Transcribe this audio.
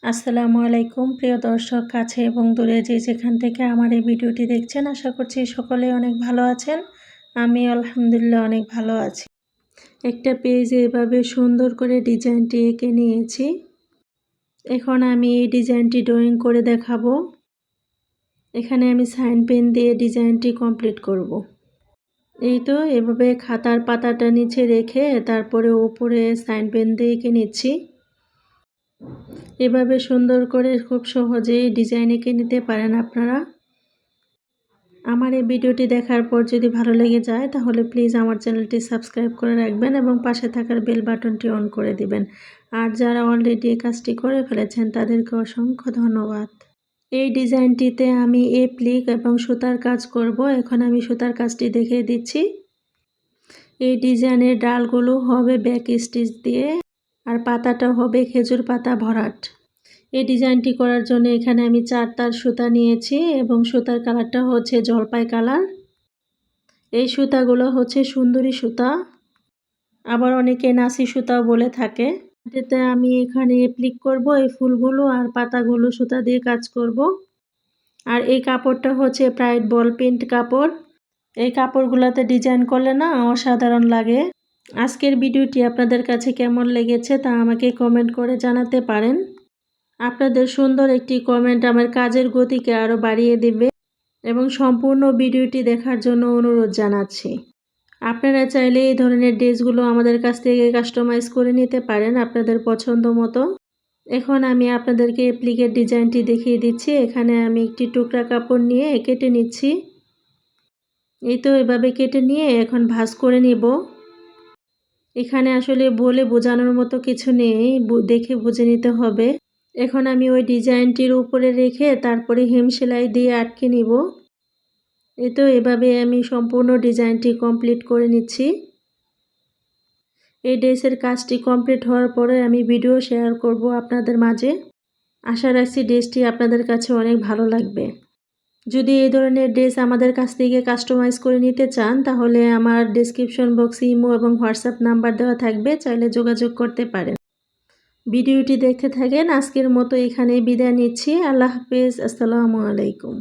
আসসালামু আলাইকুম প্রিয় দর্শক, কাছে এবং দূরে যে যেখান থেকে আমার এই ভিডিওটি দেখছেন, আশা করছি সকলে অনেক ভালো আছেন। আমি আলহামদুলিল্লাহ অনেক ভালো আছি। একটা পেজে এভাবে সুন্দর করে ডিজাইনটি এঁকে নিয়েছি। এখন আমি এই ডিজাইনটি ড্রয়িং করে দেখাবো। এখানে আমি সাইন পেন দিয়ে ডিজাইনটি কমপ্লিট করব। এই তো এভাবে খাতার পাতাটা নিচে রেখে তারপরে উপরে সাইন পেন দিয়ে এঁকে নিচ্ছি। এভাবে সুন্দর করে খুব সহজেই ডিজাইন এঁকে নিতে পারেন আপনারা। আমার এই ভিডিওটি দেখার পর যদি ভালো লেগে যায় তাহলে প্লিজ আমার চ্যানেলটি সাবস্ক্রাইব করে রাখবেন এবং পাশে থাকার বেল বাটনটি অন করে দিবেন। আর যারা অলরেডি এই কাজটি করে ফেলেছেন তাদেরকে অসংখ্য ধন্যবাদ। এই ডিজাইনটিতে আমি এপ্লিক এবং সুতার কাজ করব। এখন আমি সুতার কাজটি দেখিয়ে দিচ্ছি। এই ডিজাইনের ডালগুলো হবে ব্যাক স্টিচ দিয়ে, আর পাতাটা হবে খেজুর পাতা ভরাট। এই ডিজাইনটি করার জন্য এখানে আমি 4 তার সুতা নিয়েছি এবং সুতার কালারটা হচ্ছে জলপাই কালার। এই সুতাগুলো হচ্ছে সুন্দরী সুতা, আবার অনেকে নাসি সুতাও বলে থাকে। এতে আমি এখানে অ্যাপ্লিক করব এই ফুলগুলো আর পাতাগুলো সুতা দিয়ে কাজ করব। আর এই কাপড়টা হচ্ছে প্রাইড বল প্রিন্ট কাপড়। এই কাপড়গুলোতে ডিজাইন করলে না অসাধারণ লাগে। আজকের ভিডিওটি আপনাদের কাছে কেমন লেগেছে তা আমাকে কমেন্ট করে জানাতে পারেন। আপনাদের সুন্দর একটি কমেন্ট আমার কাজের গতিকে আরও বাড়িয়ে দিবে এবং সম্পূর্ণ ভিডিওটি দেখার জন্য অনুরোধ জানাচ্ছি। আপনারা চাইলে এই ধরনের ড্রেসগুলো আমাদের কাছ থেকে কাস্টমাইজ করে নিতে পারেন আপনাদের পছন্দ মতো। এখন আমি আপনাদেরকে অ্যাপ্লিকের ডিজাইনটি দেখিয়ে দিচ্ছি। এখানে আমি একটি টুকরা কাপড় নিয়ে কেটে নিচ্ছি। এই তো এভাবে কেটে নিয়ে এখন ভাঁজ করে নিব। এখানে আসলে বলে বোঝানোর মতো কিছু নেই, দেখে বুঝে নিতে হবে। এখন আমি ওই ডিজাইনটির উপরে রেখে তারপরে হেম সেলাই দিয়ে আটকে নিব। এই তো এভাবে আমি সম্পূর্ণ ডিজাইনটি কমপ্লিট করে নিচ্ছি। এই ড্রেসের কাজটি কমপ্লিট হওয়ার পরে আমি ভিডিও শেয়ার করব আপনাদের মাঝে। আশা রাখছি ড্রেসটি আপনাদের কাছে অনেক ভালো লাগবে। যদি এই ধরনের ড্রেস আমাদের কাছ থেকে কাস্টমাইজ করে নিতে চান তাহলে আমার ডেসক্রিপশন বক্সে ইমো এবং হোয়াটসঅ্যাপ নাম্বার দেওয়া থাকবে, চাইলে যোগাযোগ করতে পারেন। ভিডিওটি দেখতে থাকেন। আজকের মতো এখানেই বিদায় নিচ্ছি। আল্লাহ হাফেজ। আসসালামু আলাইকুম।